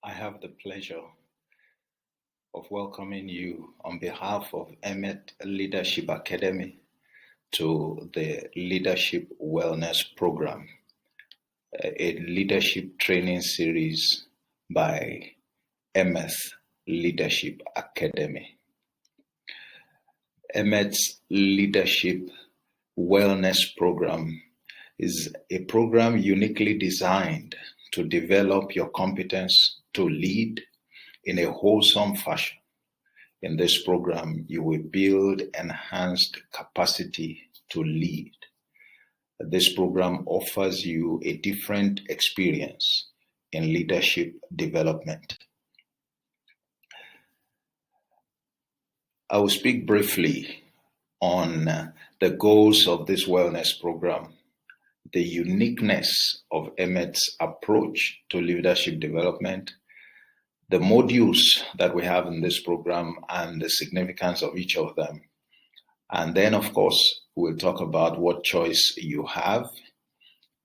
I have the pleasure of welcoming you on behalf of EMET Leadership Academy to the Leadership Wellness Program, a leadership training series by EMET Leadership Academy. EMET's Leadership Wellness Program is a program uniquely designed to develop your competence to lead in a wholesome fashion. In this program, you will build enhanced capacity to lead. This program offers you a different experience in leadership development. I will speak briefly on the goals of this wellness program, the uniqueness of EMET's approach to leadership development, the modules that we have in this program and the significance of each of them. And then, of course, we'll talk about what choice you have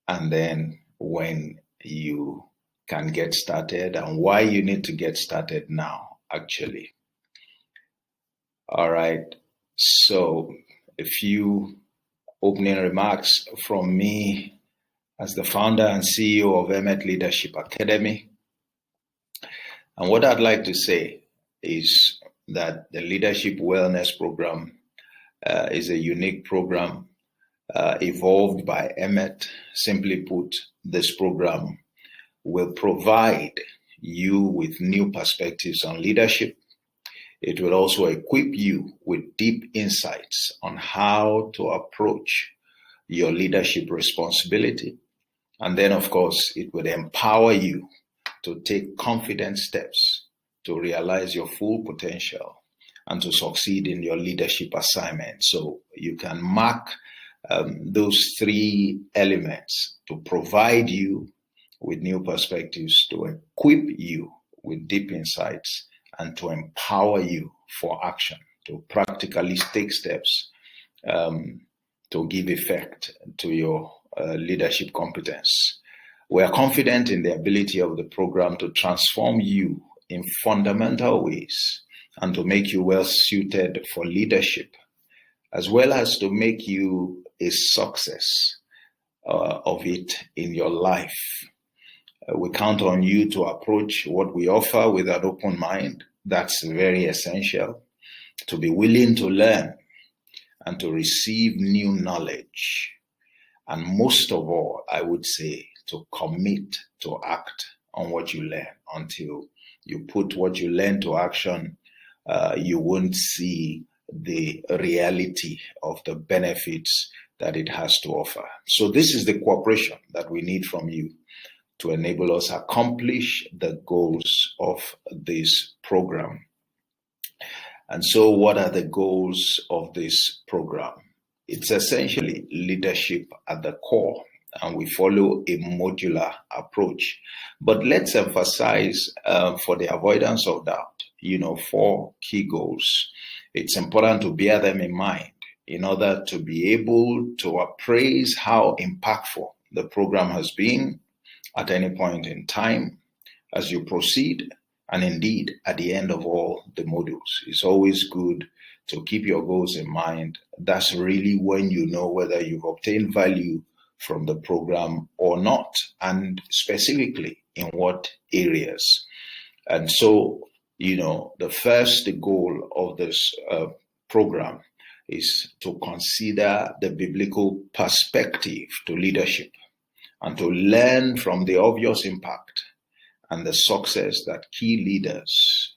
and then when you can get started and why you need to get started now, actually. All right, so a few opening remarks from me as the founder and CEO of EMET Leadership Academy. And what I'd like to say is that the Leadership Wellness Program is a unique program evolved by EMET. Simply put, this program will provide you with new perspectives on leadership. It will also equip you with deep insights on how to approach your leadership responsibility. And then, of course, it will empower you to take confident steps to realize your full potential and to succeed in your leadership assignment. So you can mark those three elements to provide you with new perspectives, to equip you with deep insights, and to empower you for action, to practically take steps to give effect to your leadership competence. We are confident in the ability of the program to transform you in fundamental ways and to make you well suited for leadership, as well as to make you a success of it in your life. We count on you to approach what we offer with an open mind. That's very essential. To be willing to learn and to receive new knowledge. And most of all, I would say, to commit to act on what you learn. Until you put what you learn to action, you won't see the reality of the benefits that it has to offer. So this is the cooperation that we need from you to enable us accomplish the goals of this program. And so what are the goals of this program? It's essentially leadership at the core, and we follow a modular approach. But let's emphasize, for the avoidance of doubt, 4 key goals. It's important to bear them in mind in order to be able to appraise how impactful the program has been at any point in time as you proceed, and indeed at the end of all the modules. It's always good to keep your goals in mind. That's really when you know whether you've obtained value from the program or not, and specifically in what areas. And so, the first goal of this program is to consider the biblical perspective to leadership and to learn from the obvious impact and the success that key leaders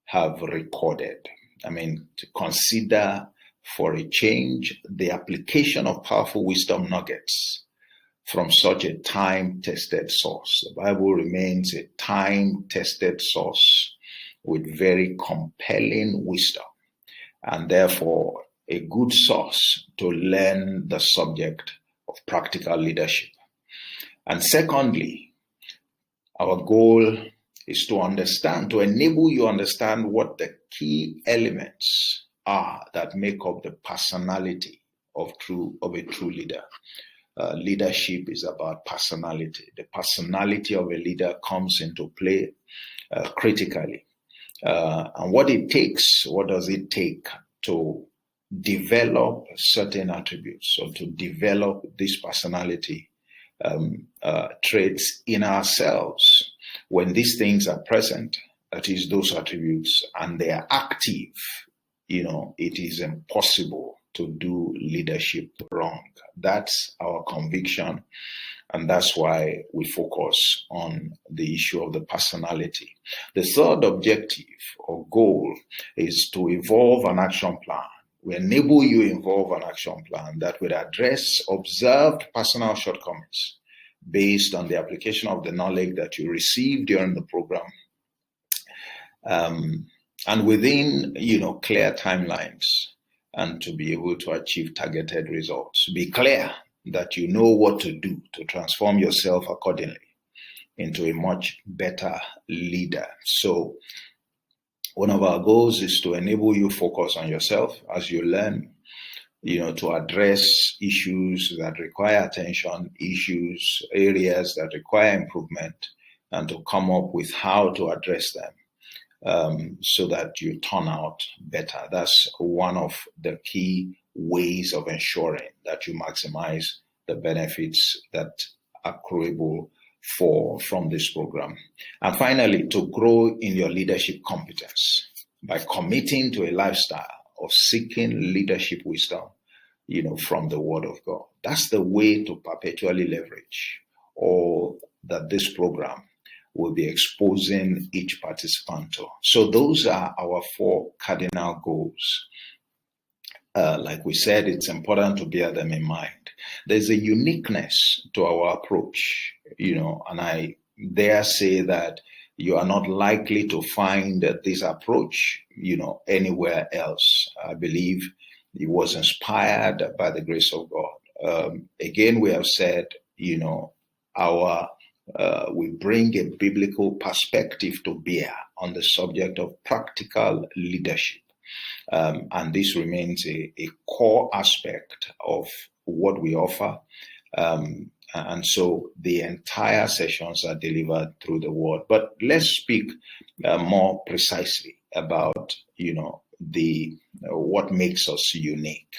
have recorded. To consider for a change the application of powerful wisdom nuggets from such a time-tested source. The Bible remains a time-tested source with very compelling wisdom, and therefore a good source to learn the subject of practical leadership. And secondly, our goal is to enable you understand what the key elements are that make up the personality of a true leader. Leadership is about personality. The personality of a leader comes into play critically. And what does it take to develop certain attributes or to develop this personality traits in ourselves? When these things are present, that is, those attributes, and they are active, it is impossible to do leadership wrong. That's our conviction. And that's why we focus on the issue of the personality. The third objective or goal is to evolve an action plan. We enable you to evolve an action plan that will address observed personal shortcomings based on the application of the knowledge that you received during the program. And within, clear timelines, and to be able to achieve targeted results. Be clear that you know what to do to transform yourself accordingly into a much better leader. So one of our goals is to enable you focus on yourself as you learn, to address issues that require attention, areas that require improvement, and to come up with how to address them. So that you turn out better. That's one of the key ways of ensuring that you maximize the benefits that are accruable from this program. And finally, to grow in your leadership competence by committing to a lifestyle of seeking leadership wisdom, from the Word of God. That's the way to perpetually leverage all that this program will be exposing each participant to. So those are our 4 cardinal goals. Like we said, it's important to bear them in mind. There's a uniqueness to our approach, and I dare say that you are not likely to find this approach, anywhere else. I believe it was inspired by the grace of God. Again, we have said, we bring a biblical perspective to bear on the subject of practical leadership. And this remains a core aspect of what we offer. And so the entire sessions are delivered through the Word. But let's speak more precisely about, what makes us unique.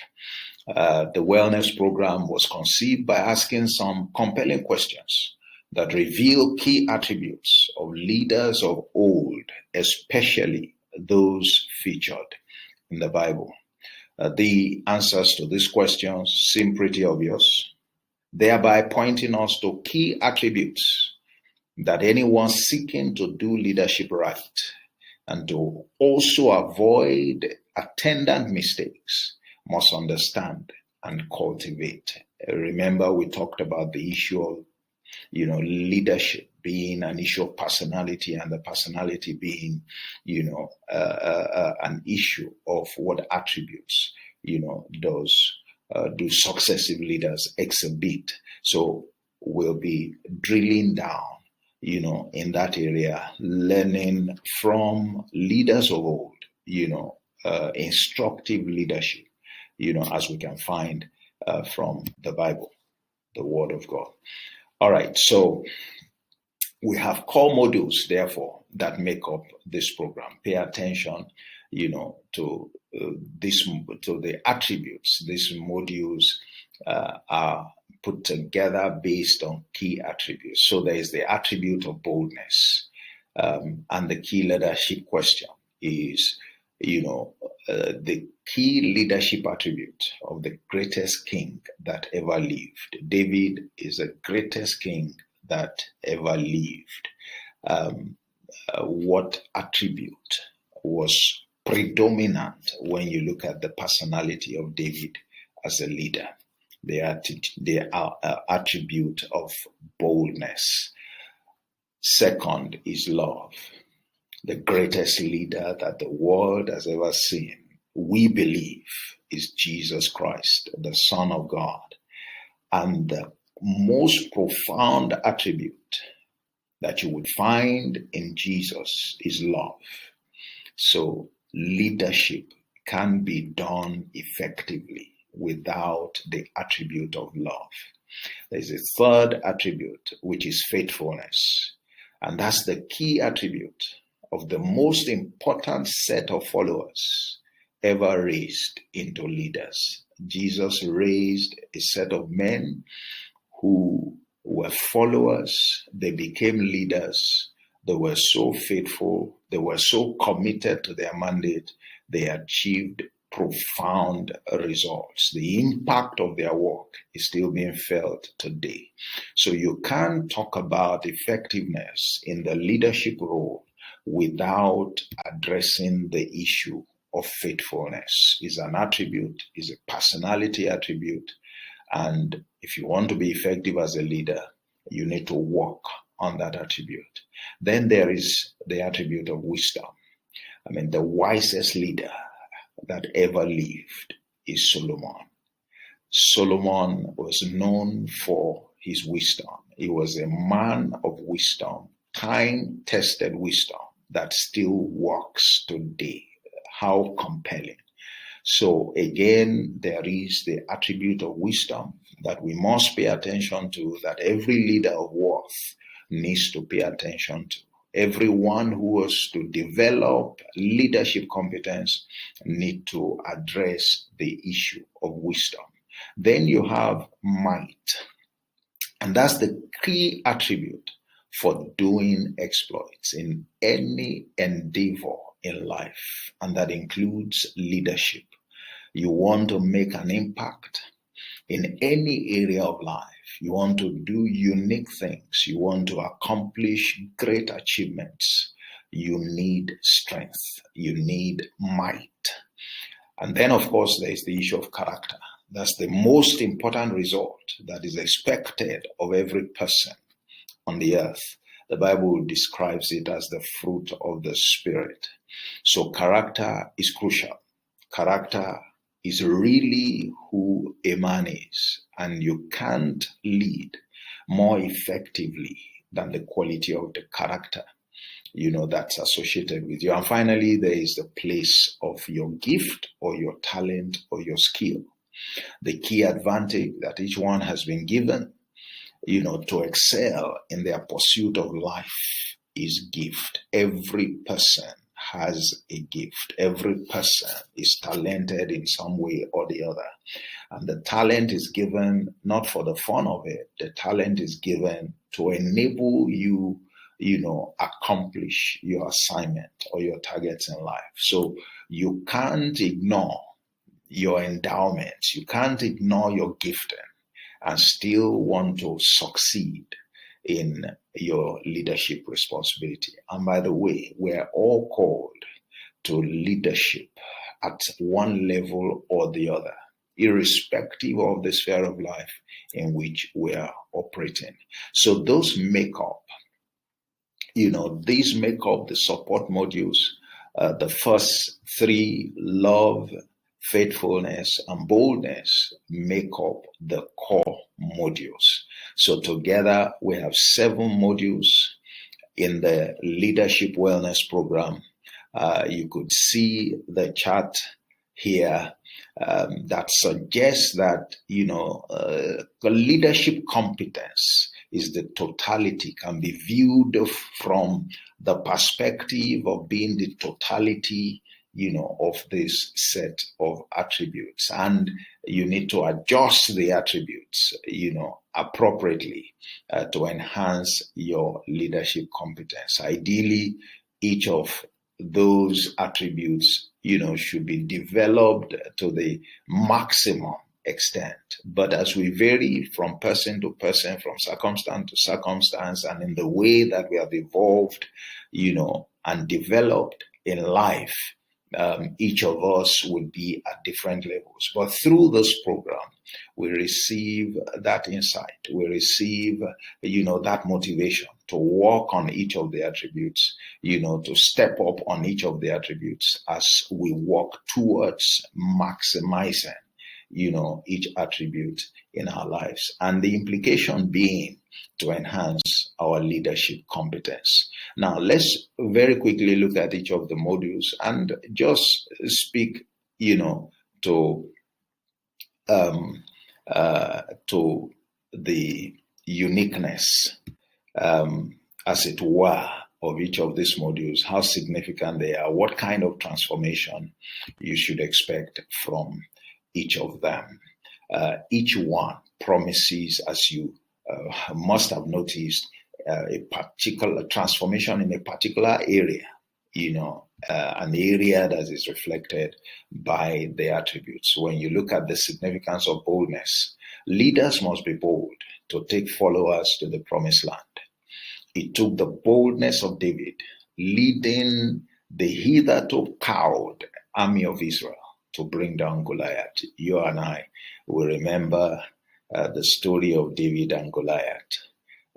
The wellness program was conceived by asking some compelling questions that reveal key attributes of leaders of old, especially those featured in the Bible. The answers to these questions seem pretty obvious, thereby pointing us to key attributes that anyone seeking to do leadership right and to also avoid attendant mistakes must understand and cultivate. Remember, we talked about the issue of leadership being an issue of personality, and the personality being, an issue of what attributes, do successive leaders exhibit. So we'll be drilling down, in that area, learning from leaders of old, instructive leadership, as we can find from the Bible, the Word of God. All right, so we have core modules, therefore, that make up this program. Pay attention, to the attributes. These modules are put together based on key attributes. So there is the attribute of boldness, and the key leadership question is, the key leadership attribute of the greatest king that ever lived. David is the greatest king that ever lived. What attribute was predominant when you look at the personality of David as a leader? The attribute of boldness. Second is love. The greatest leader that the world has ever seen, we believe, is Jesus Christ, the Son of God. And the most profound attribute that you would find in Jesus is love. So leadership can be done effectively without the attribute of love. There's a third attribute, which is faithfulness. And that's the key attribute of the most important set of followers ever raised into leaders. Jesus raised a set of men who were followers. They became leaders. They were so faithful. They were so committed to their mandate. They achieved profound results. The impact of their work is still being felt today. So you can't talk about effectiveness in the leadership role without addressing the issue of faithfulness. It's an attribute, it's a personality attribute. And if you want to be effective as a leader, you need to work on that attribute. Then there is the attribute of wisdom. I mean, the wisest leader that ever lived is Solomon. Solomon was known for his wisdom. He was a man of wisdom, time-tested wisdom that still works today. How compelling. So again, there is the attribute of wisdom that we must pay attention to, that every leader of worth needs to pay attention to. Everyone who wants to develop leadership competence need to address the issue of wisdom. Then you have might. And that's the key attribute for doing exploits in any endeavor in life. And that includes leadership. You want to make an impact in any area of life. You want to do unique things. You want to accomplish great achievements. You need strength. You need might. And then, of course, there is the issue of character. That's the most important result that is expected of every person on the earth. The Bible describes it as the fruit of the Spirit. So character is crucial. Character is really who a man is, and you can't lead more effectively than the quality of the character, that's associated with you. And finally, there is the place of your gift or your talent or your skill. The key advantage that each one has been given, to excel in their pursuit of life is gift. Every person has a gift. Every person is talented in some way or the other. And the talent is given not for the fun of it. The talent is given to enable you, accomplish your assignment or your targets in life. So you can't ignore your endowments. You can't ignore your gifting and still want to succeed in your leadership responsibility. And by the way, we're all called to leadership at one level or the other, irrespective of the sphere of life in which we are operating. So those make up, these make up the support modules. The first three, love, faithfulness, and boldness, make up the core modules. So together we have 7 modules in the Leadership Wellness Program. You could see the chart here that suggests that, the leadership competence is the totality, can be viewed from the perspective of being the totality of this set of attributes. And you need to adjust the attributes, appropriately to enhance your leadership competence. Ideally, each of those attributes, should be developed to the maximum extent. But as we vary from person to person, from circumstance to circumstance, and in the way that we have evolved, and developed in life, each of us would be at different levels. But through this program, we receive that insight. We receive, that motivation to work on each of the attributes, to step up on each of the attributes as we work towards maximizing, each attribute in our lives. And the implication being to enhance our leadership competence. Now, let's very quickly look at each of the modules and just speak, to the uniqueness as it were, of each of these modules, how significant they are, what kind of transformation you should expect from each of them. Each one promises, as you must have noticed, a particular transformation in a particular area, an area that is reflected by the attributes. When you look at the significance of boldness, leaders must be bold to take followers to the promised land. It took the boldness of David leading the hitherto cowed army of Israel to bring down Goliath. You and I will remember the story of David and Goliath,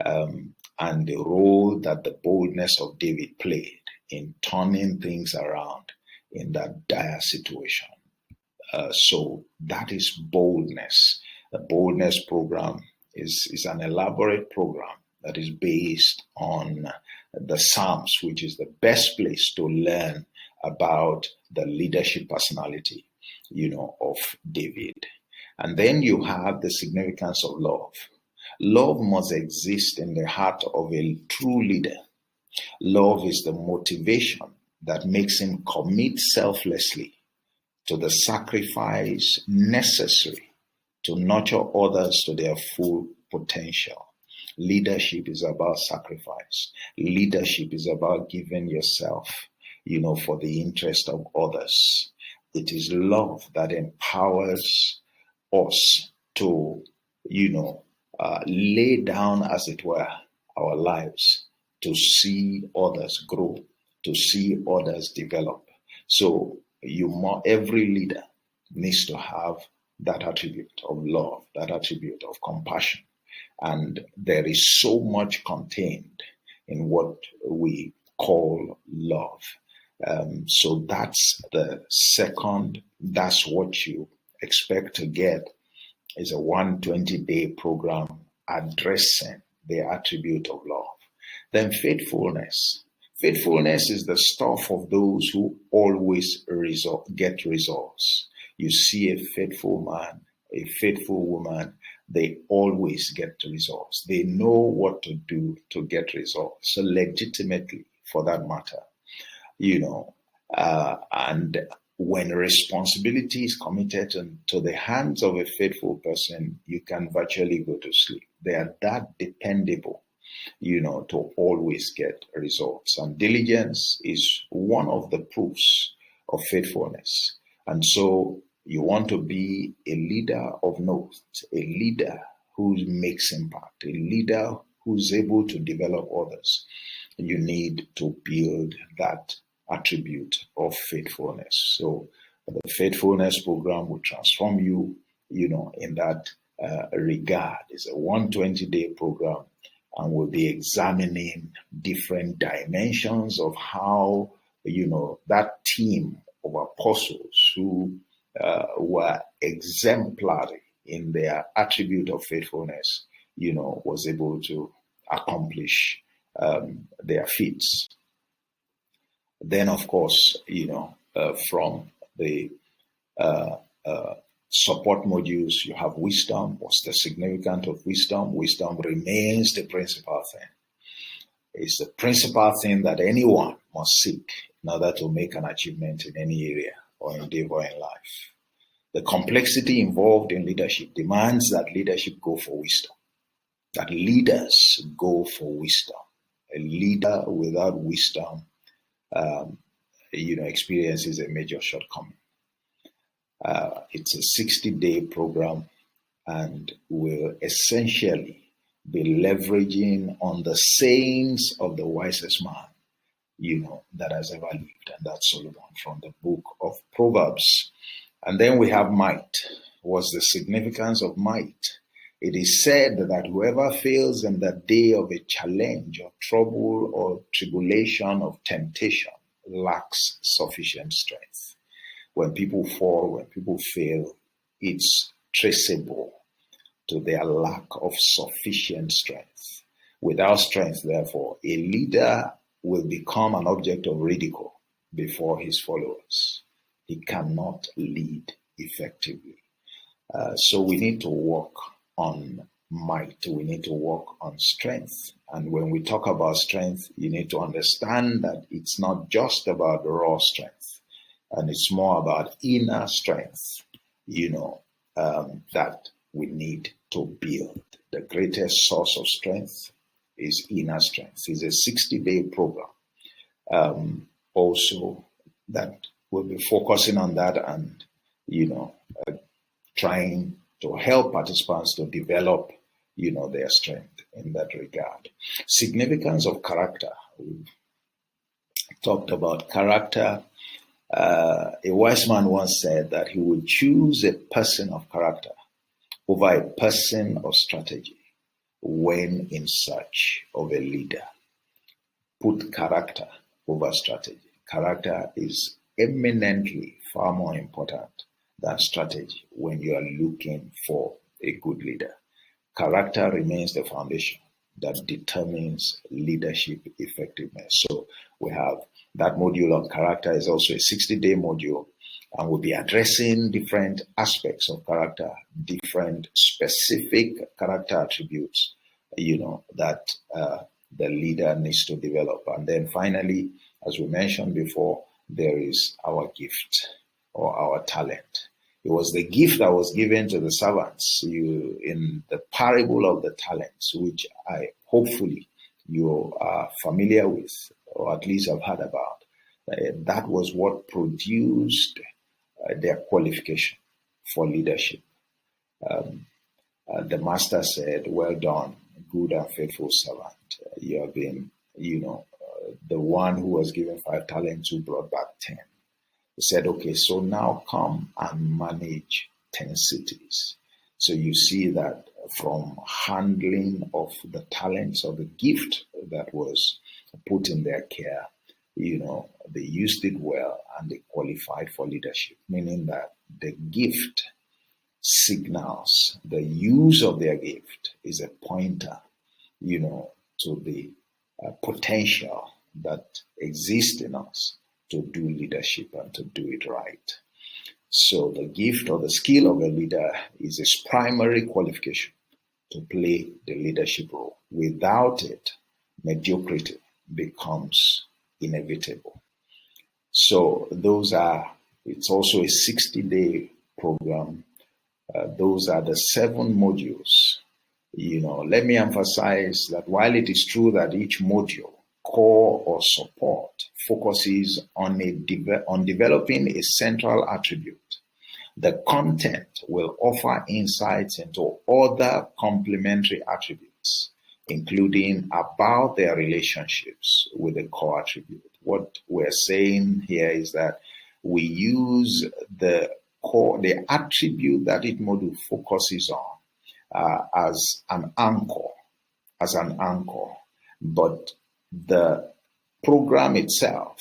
and the role that the boldness of David played in turning things around in that dire situation. So that is boldness. The boldness program is an elaborate program that is based on the Psalms, which is the best place to learn about the leadership personality, of David. And then you have the significance of love. Love must exist in the heart of a true leader. Love is the motivation that makes him commit selflessly to the sacrifice necessary to nurture others to their full potential. Leadership is about sacrifice. Leadership is about giving yourself, for the interest of others. It is love that empowers us to, lay down, as it were, our lives to see others grow, to see others develop. So every leader needs to have that attribute of love, that attribute of compassion. And there is so much contained in what we call love. So that's the second, that's what you expect to get, is a 120-day program addressing the attribute of love. Then faithfulness. Faithfulness is the stuff of those who always get results. You see a faithful man, a faithful woman, they always get results. They know what to do to get results, so legitimately, for that matter. And when responsibility is committed to the hands of a faithful person, you can virtually go to sleep. They are that dependable, to always get results. And diligence is one of the proofs of faithfulness. And so you want to be a leader of note, a leader who makes impact, a leader who's able to develop others. You need to build that attribute of faithfulness. So the faithfulness program will transform you, in that regard. It's a 120-day program, and we'll be examining different dimensions of how, that team of apostles who were exemplary in their attribute of faithfulness, was able to accomplish their feats. Then, of course, from the support modules, you have wisdom. What's the significance of wisdom? Wisdom remains the principal thing. It's the principal thing that anyone must seek in order to make an achievement in any area or endeavor in life. The complexity involved in leadership demands that leadership go for wisdom, that leaders go for wisdom. A leader without wisdom, experiences a major shortcoming. It's a 60-day program and will essentially be leveraging on the sayings of the wisest man, that has ever lived, and that's Solomon from the book of Proverbs. And then we have might. What's the significance of might? It is said that whoever fails in the day of a challenge or trouble or tribulation of temptation lacks sufficient strength. When people fall, when people fail, it's traceable to their lack of sufficient strength. Without strength, therefore, a leader will become an object of ridicule before his followers. He cannot lead effectively. So we need to work on might. We need to work on strength. And when we talk about strength, you need to understand that it's not just about raw strength, and it's more about inner strength, that we need to build. The greatest source of strength is inner strength. It's a 60-day program. Also, that we'll be focusing on that and, trying to help participants to develop, their strength in that regard. Significance of character. We've talked about character. A wise man once said that he would choose a person of character over a person of strategy when in search of a leader. Put character over strategy. Character is eminently far more important than strategy when you are looking for a good leader. Character remains the foundation that determines leadership effectiveness. So we have that module on character is also a 60-day module, and we'll be addressing different aspects of character, different specific character attributes, that the leader needs to develop. And then finally, as we mentioned before, there is our gift or our talent. It was the gift that was given to the servants in the parable of the talents, which hopefully you are familiar with, or at least have heard about. That was what produced their qualification for leadership. The master said, "Well done, good and faithful servant. You have been, the one who was given 5 talents who brought back 10. He said, okay, so now come and manage 10 cities. So you see that from handling of the talents of the gift that was put in their care, they used it well and they qualified for leadership, meaning that the gift signals the use of their gift is a pointer, to the potential that exists in us to do leadership and to do it right. So the gift or the skill of a leader is his primary qualification to play the leadership role. Without it, mediocrity becomes inevitable. So it's also a 60-day program. Those are the 7 modules. Let me emphasize that while it is true that each module, core or support, focuses on developing a central attribute, the content will offer insights into other complementary attributes, including about their relationships with the core attribute. What we're saying here is that we use the attribute that each module focuses on as an anchor, but the program itself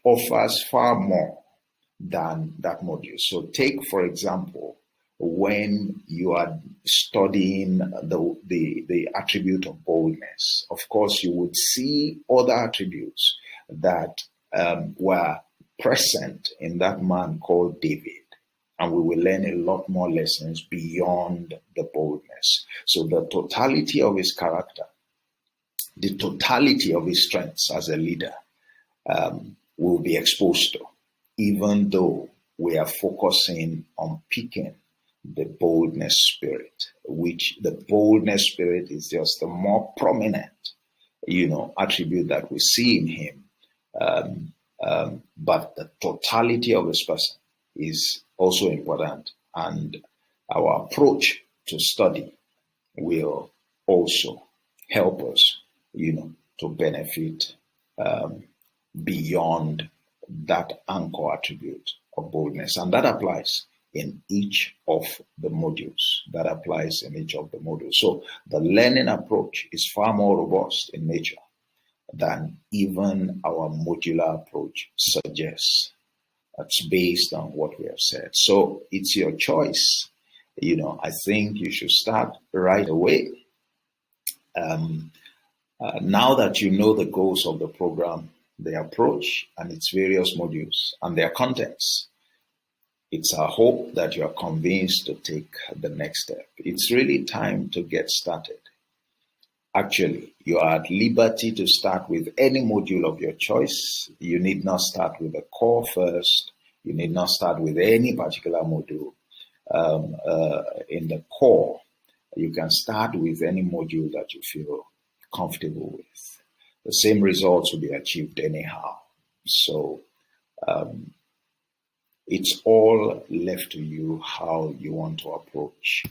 offers far more than that module. So take, for example, when you are studying the attribute of boldness, of course, you would see other attributes that were present in that man called David. And we will learn a lot more lessons beyond the boldness. So the totality of his character, the totality of his strengths as a leader will be exposed to, even though we are focusing on picking the boldness spirit, which the boldness spirit is just the more prominent, attribute that we see in him. But the totality of his person is also important, and our approach to study will also help us, to benefit beyond that anchor attribute of boldness. And that applies in each of the modules. So the learning approach is far more robust in nature than even our modular approach suggests. That's based on what we have said. So it's your choice. I think you should start right away. Now that you know the goals of the program, the approach and its various modules and their contents, it's our hope that you are convinced to take the next step. It's really time to get started. Actually, you are at liberty to start with any module of your choice. You need not start with the core first. You need not start with any particular module. In the core, you can start with any module that you feel comfortable with. The same results will be achieved anyhow. So it's all left to you how you want to approach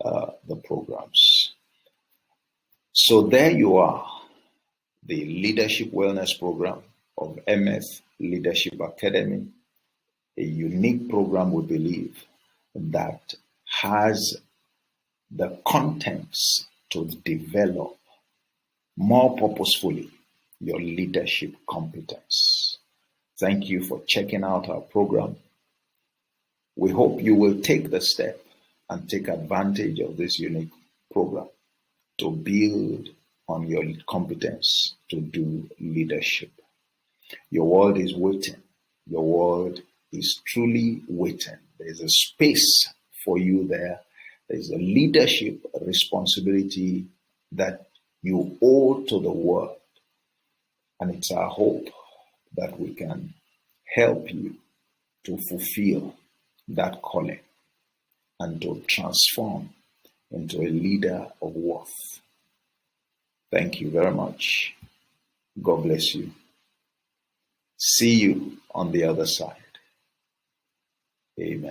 the programs. So there you are, the Leadership Wellness Program of EMET Leadership Academy, a unique program, we believe, that has the contents to develop more purposefully your leadership competence. Thank you for checking out our program. We hope you will take the step and take advantage of this unique program to build on your competence to do leadership. Your world is waiting. Your world is truly waiting. There's a space for you there. There's a leadership responsibility that you owe to the world. And it's our hope that we can help you to fulfill that calling and to transform into a leader of worth. Thank you very much. God bless you. See you on the other side. Amen.